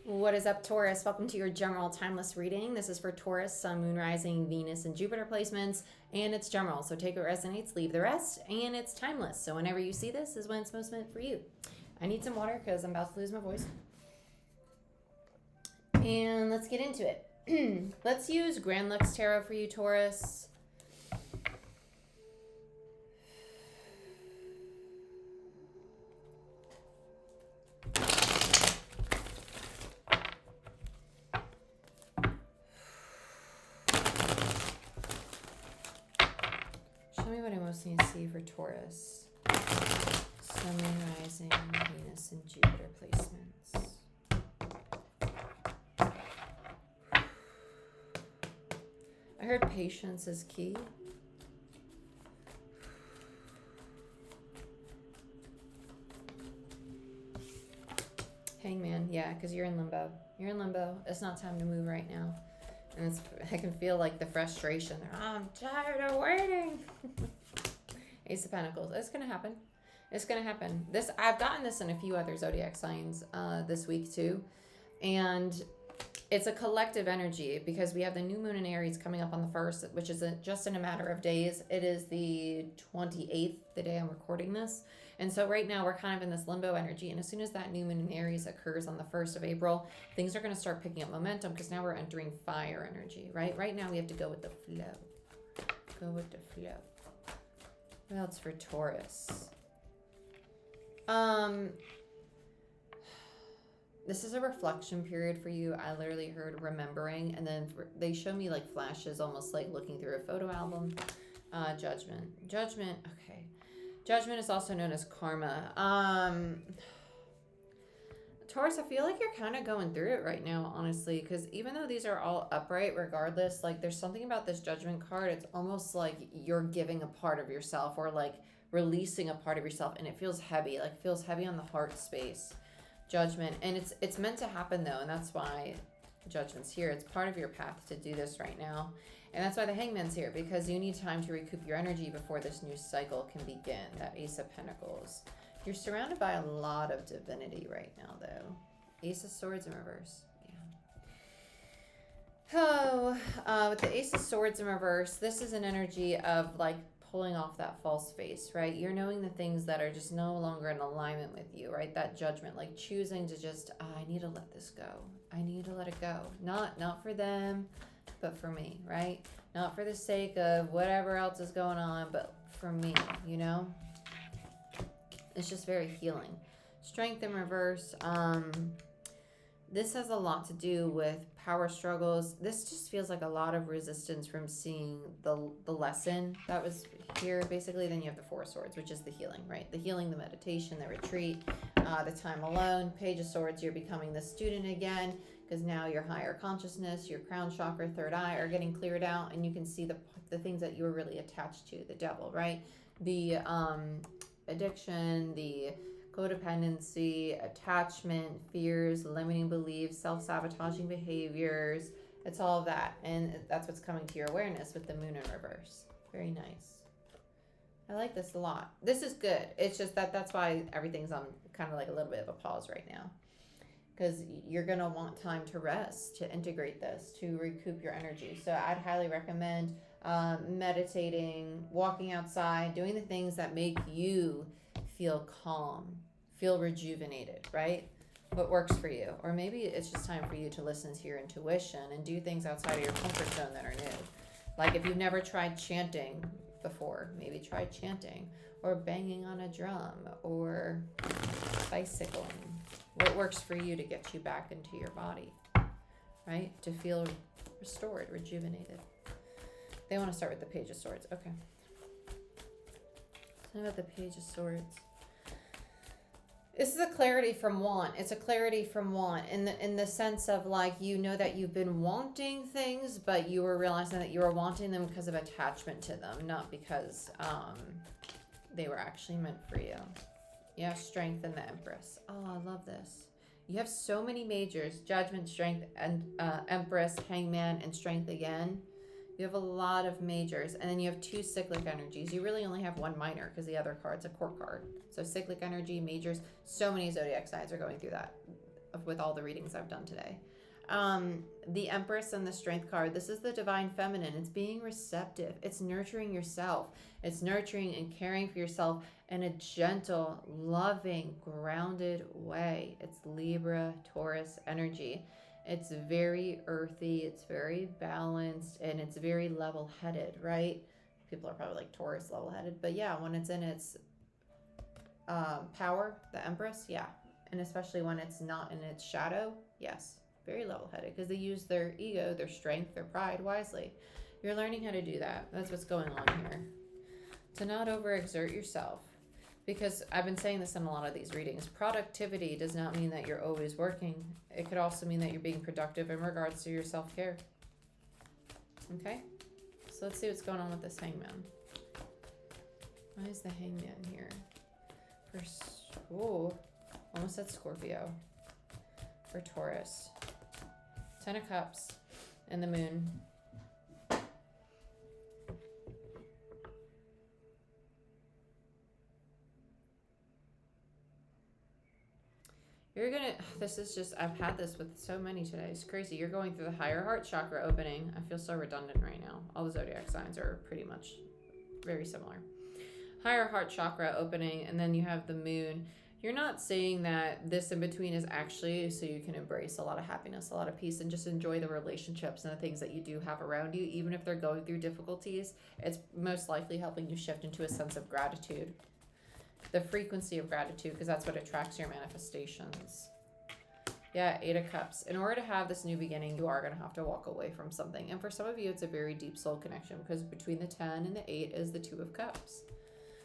What is up, Taurus? Welcome to your general timeless reading. This is for Taurus, Sun, Moon, Rising, Venus, and Jupiter placements, and it's general. So take what resonates, leave the rest, and it's timeless. So whenever you see this is when it's most meant for you. I need some water because I'm about to lose my voice. And let's get into it. Let's use Grand Lux Tarot for you, Taurus. Show me what I most need to see for Taurus. Sun, Moon, Rising, Venus, and Jupiter placements. I heard patience is key. Hangman, yeah, because you're in limbo. You're in limbo. It's not time to move right now. And I can feel like the frustration. I'm tired of waiting. Ace of Pentacles. It's going to happen. It's going to happen. I've gotten this in a few other zodiac signs this week too. And it's a collective energy because we have the new moon in Aries coming up on the 1st, which is just in a matter of days. It is the 28th, the day I'm recording this. And so right now we're kind of in this limbo energy. And as soon as that new moon in Aries occurs on the 1st of April, things are going to start picking up momentum because now we're entering fire energy, right? Right now we have to go with the flow. Go with the flow. What else for Taurus? This is a reflection period for you. I literally heard remembering, and then they show me like flashes, almost like looking through a photo album. Judgment. Judgment, okay. Judgment is also known as karma. Taurus, I feel like you're kind of going through it right now, honestly, because even though these are all upright, regardless, like there's something about this Judgment card. It's almost like you're giving a part of yourself or like releasing a part of yourself, and it feels heavy, like it feels heavy on the heart space. Judgment, and it's meant to happen though, and that's why Judgment's here. It's part of your path to do this right now, and that's why the Hangman's here, because you need time to recoup your energy before this new cycle can begin. That Ace of Pentacles. You're surrounded by a lot of divinity right now though. Ace of Swords in reverse. Yeah. With the Ace of Swords in reverse, this is an energy of like pulling off that false face, right? You're knowing the things that are just no longer in alignment with you, right? That judgment, like choosing to just, I need to let this go. I need to let it go. Not for them, but for me, right? Not for the sake of whatever else is going on, but for me, you know? It's just very healing. Strength in reverse. This has a lot to do with power struggles. This just feels like a lot of resistance from seeing the lesson that was here, basically. Then you have the Four of Swords, which is the healing, right? The healing, the meditation, the retreat, the time alone. Page of Swords, you're becoming the student again, because now your higher consciousness, your crown chakra, third eye are getting cleared out, and you can see the things that you were really attached to, the devil, right? The addiction, the codependency, attachment, fears, limiting beliefs, self-sabotaging behaviors. It's all of that. And that's what's coming to your awareness with the moon in reverse. Very nice. I like this a lot. This is good. It's just that's why everything's on kind of like a little bit of a pause right now. Because you're going to want time to rest, to integrate this, to recoup your energy. So I'd highly recommend meditating, walking outside, doing the things that make you feel calm, feel rejuvenated, right? What works for you. Or maybe it's just time for you to listen to your intuition and do things outside of your comfort zone that are new. Like if you've never tried chanting before, maybe try chanting, or banging on a drum, or bicycling. What works for you to get you back into your body, right? To feel restored, rejuvenated. They want to start with the Page of Swords. Okay. Tell me about the Page of Swords. This is a clarity from want. It's a clarity from want in the sense of like, you know that you've been wanting things, but you were realizing that you were wanting them because of attachment to them, not because they were actually meant for you. You have Strength and the Empress. Oh, I love this. You have so many majors: Judgment, Strength, and Empress, Hangman, and Strength again. You have a lot of majors, and then you have two cyclic energies. You really only have one minor because the other card's a court card. So cyclic energy, majors, so many zodiac signs are going through that. with all the readings I've done today. The Empress and the Strength card. This is the divine feminine. It's being receptive. It's nurturing yourself. It's nurturing and caring for yourself in a gentle, loving, grounded way. It's Libra, Taurus energy. It's very earthy. It's very balanced, and it's very level-headed, right? People are probably like Taurus level-headed, but yeah, when it's in its power, the Empress, yeah. And especially when it's not in its shadow, yes. Very level-headed, because they use their ego, their strength, their pride wisely. You're learning how to do that. That's what's going on here. To not overexert yourself, because I've been saying this in a lot of these readings. Productivity does not mean that you're always working. It could also mean that you're being productive in regards to your self-care. Okay? So let's see what's going on with this Hangman. Why is the Hangman here? Almost said Scorpio. For Taurus. 10 of Cups and the Moon. You're gonna, this is just, I've had this with so many today. It's crazy. You're going through the higher heart chakra opening. I feel so redundant right now. All the zodiac signs are pretty much very similar. Higher heart chakra opening, and then you have the Moon. You're not saying that this in between is actually so you can embrace a lot of happiness, a lot of peace, and just enjoy the relationships and the things that you do have around you. Even if they're going through difficulties, it's most likely helping you shift into a sense of gratitude. The frequency of gratitude, because that's what attracts your manifestations. Yeah, 8 of Cups. In order to have this new beginning, you are going to have to walk away from something. And for some of you, it's a very deep soul connection, because between the 10 and the 8 is the 2 of Cups.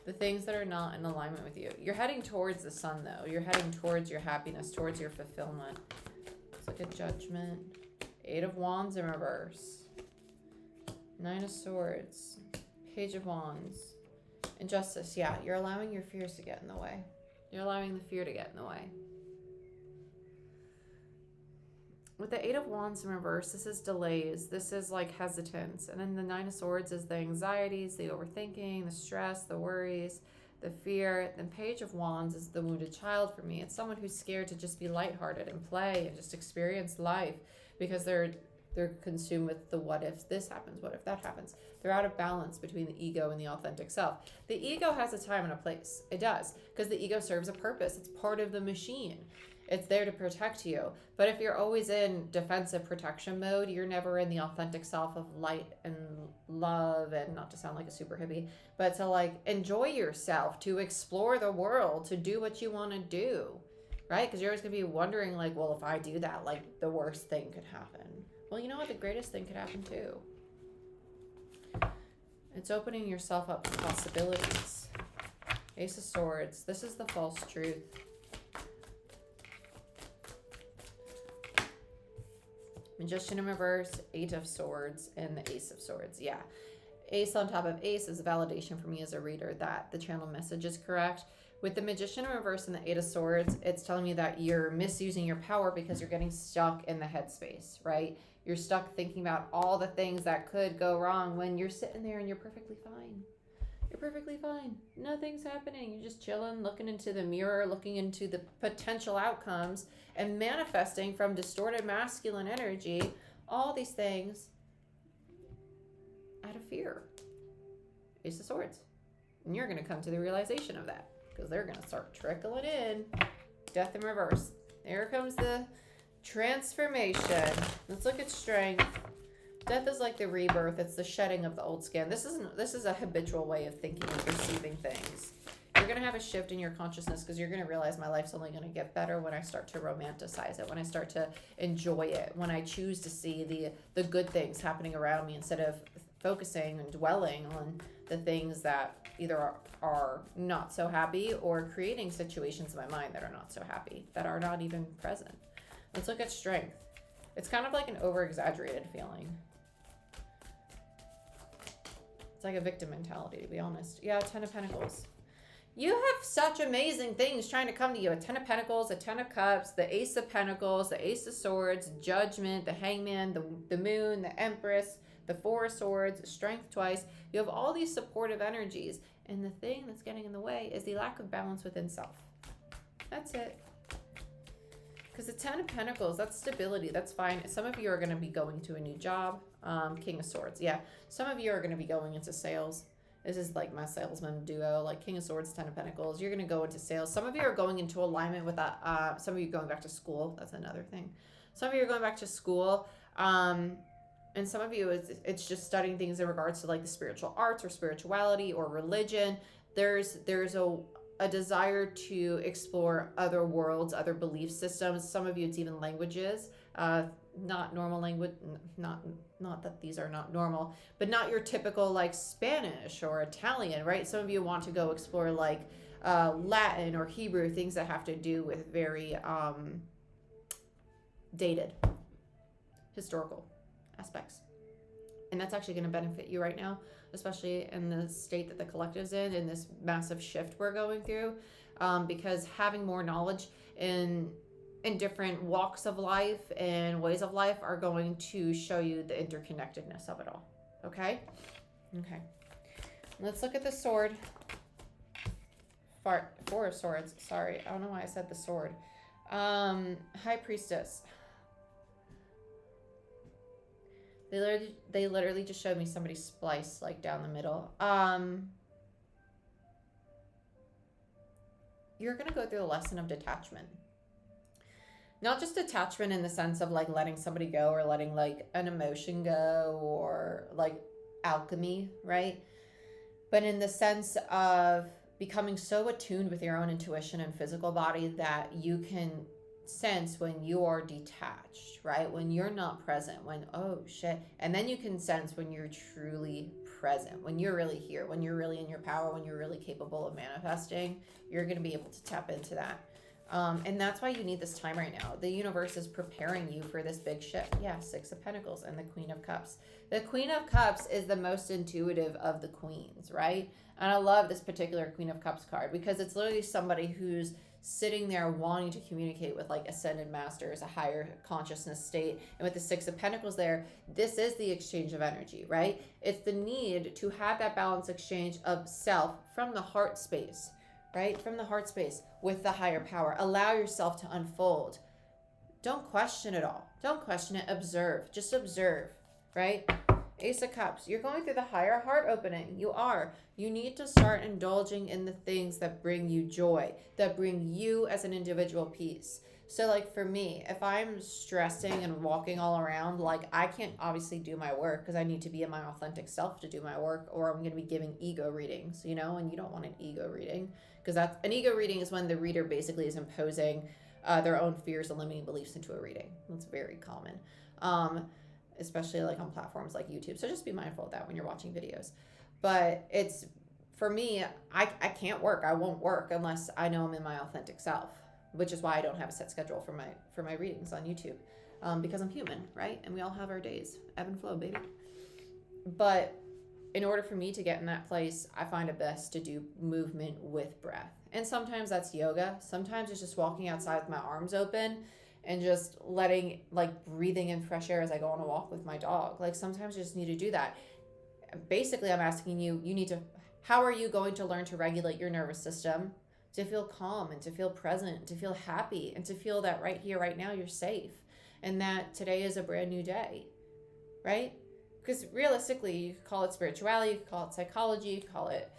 The things that are not in alignment with you. You're heading towards the sun, though. You're heading towards your happiness, towards your fulfillment. Let's look at Judgment. 8 of Wands in reverse. 9 of Swords. Page of Wands. Injustice. Yeah, you're allowing your fears to get in the way. You're allowing the fear to get in the way. With the 8 of Wands in reverse, this is delays. This is like hesitance. And then the 9 of Swords is the anxieties, the overthinking, the stress, the worries, the fear. Then Page of Wands is the wounded child for me. It's someone who's scared to just be lighthearted and play and just experience life, because they're consumed with the what if this happens, what if that happens. They're out of balance between the ego and the authentic self. The ego has a time and a place. It does, because the ego serves a purpose. It's part of the machine. It's there to protect you. But if you're always in defensive protection mode, you're never in the authentic self of light and love, and not to sound like a super hippie, but to like enjoy yourself, to explore the world, to do what you want to do, right? Because you're always going to be wondering like, well, if I do that, like the worst thing could happen. Well, you know what? The greatest thing could happen too. It's opening yourself up to possibilities. Ace of Swords. This is the false truth. Magician in reverse, 8 of Swords, and the Ace of Swords. Yeah. Ace on top of Ace is a validation for me as a reader that the channel message is correct. With the Magician in reverse and the 8 of Swords, it's telling me that you're misusing your power because you're getting stuck in the headspace, right? You're stuck thinking about all the things that could go wrong when you're sitting there and you're perfectly fine. You're perfectly fine. Nothing's happening. You're just chilling, looking into the mirror, looking into the potential outcomes, and manifesting from distorted masculine energy all these things out of fear. Ace of Swords. And you're going to come to the realization of that, because they're going to start trickling in. Death in reverse. There comes the transformation. Let's look at Strength. Death is like the rebirth. It's the shedding of the old skin. This is a habitual way of thinking and perceiving things. You're going to have a shift in your consciousness, because you're going to realize my life's only going to get better when I start to romanticize it, when I start to enjoy it, when I choose to see the good things happening around me instead of focusing and dwelling on the things that either are not so happy or creating situations in my mind that are not so happy, that are not even present. Let's look at Strength. It's kind of like an over-exaggerated feeling. It's like a victim mentality, to be honest. Yeah, 10 of Pentacles. You have such amazing things trying to come to you. A 10 of Pentacles, a 10 of Cups, the Ace of Pentacles, the Ace of Swords, Judgment, the Hangman, the Moon, the Empress, the 4 of Swords, Strength twice. You have all these supportive energies. And the thing that's getting in the way is the lack of balance within self. That's it. Because the Ten of Pentacles, that's stability. That's fine. Some of you are going to be going to a new job. King of Swords. Yeah. Some of you are going to be going into sales. This is like my salesman duo, like King of Swords, Ten of Pentacles. You're going to go into sales. Some of you are going into alignment with that. Some of you are going back to school. That's another thing. Some of you are going back to school. And some of you, it's just studying things in regards to like the spiritual arts or spirituality or religion. There's a desire to explore other worlds, other belief systems. Some of you, it's even languages, not normal language, not that these are not normal, but not your typical like Spanish or Italian, right? Some of you want to go explore like Latin or Hebrew, things that have to do with very dated historical aspects. And that's actually going to benefit you right now, especially in the state that the collective's in this massive shift we're going through, because having more knowledge in different walks of life and ways of life are going to show you the interconnectedness of it all. Okay? Okay. Let's look at the sword. Four of Swords. Sorry, I don't know why I said the sword. High Priestess. They literally just showed me somebody spliced like down the middle. You're going to go through the lesson of detachment. Not just detachment in the sense of like letting somebody go or letting like an emotion go or like alchemy, right? But in the sense of becoming so attuned with your own intuition and physical body that you can sense when you are detached, right? When you're not present, when, oh shit. And then you can sense when you're truly present, when you're really here, when you're really in your power, when you're really capable of manifesting. You're going to be able to tap into that. And that's why you need this time right now. The universe is preparing you for this big shift. Yeah, Six of Pentacles and the Queen of Cups. The Queen of Cups is the most intuitive of the queens, right? And I love this particular Queen of Cups card because it's literally somebody who's sitting there wanting to communicate with like ascended masters, a higher consciousness state. And with the Six of Pentacles there, this is the exchange of energy, right? It's the need to have that balanced exchange of self from the heart space, right? From the heart space with the higher power. Allow yourself to unfold. Don't question it all. Don't question it. Observe. Just observe, right? Ace of Cups. You're going through the higher heart opening. You are. You need to start indulging in the things that bring you joy, that bring you as an individual peace. So like for me, if I'm stressing and walking all around, like I can't obviously do my work because I need to be in my authentic self to do my work, or I'm going to be giving ego readings, you know, and you don't want an ego reading because that's an ego reading is when the reader basically is imposing their own fears and limiting beliefs into a reading. That's very common. Especially like on platforms like YouTube. So just be mindful of that when you're watching videos. But it's, for me, I can't work. I won't work unless I know I'm in my authentic self, which is why I don't have a set schedule for my readings on YouTube, because I'm human, right? And we all have our days. Ebb and flow, baby. But in order for me to get in that place, I find it best to do movement with breath. And sometimes that's yoga. Sometimes it's just walking outside with my arms open and just letting, like, breathing in fresh air as I go on a walk with my dog. Like, sometimes you just need to do that. Basically, I'm asking you, how are you going to learn to regulate your nervous system to feel calm and to feel present, to feel happy, and to feel that right here, right now, you're safe, and that today is a brand new day, right? Because realistically, you could call it spirituality, you could call it psychology, you could call it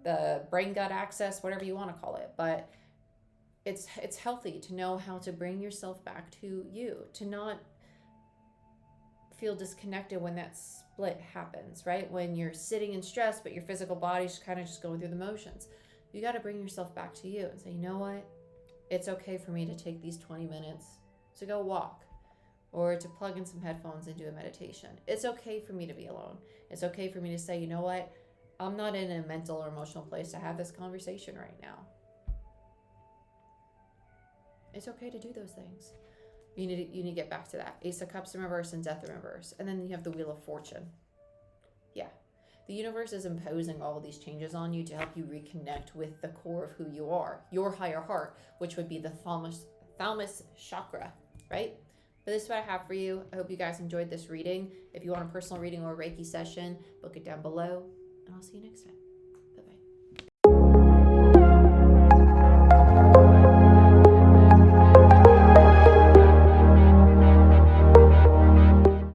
the brain-gut access, whatever you want to call it, but it's healthy to know how to bring yourself back to you, to not feel disconnected when that split happens, right? When you're sitting in stress, but your physical body's kind of just going through the motions. You got to bring yourself back to you and say, you know what? It's okay for me to take these 20 minutes to go walk or to plug in some headphones and do a meditation. It's okay for me to be alone. It's okay for me to say, you know what? I'm not in a mental or emotional place to have this conversation right now. It's okay to do those things. You need to get back to that. Ace of Cups in reverse and Death in reverse. And then you have the Wheel of Fortune. Yeah. The universe is imposing all of these changes on you to help you reconnect with the core of who you are, your higher heart, which would be the thalamus chakra, right? But this is what I have for you. I hope you guys enjoyed this reading. If you want a personal reading or a Reiki session, book it down below, and I'll see you next time.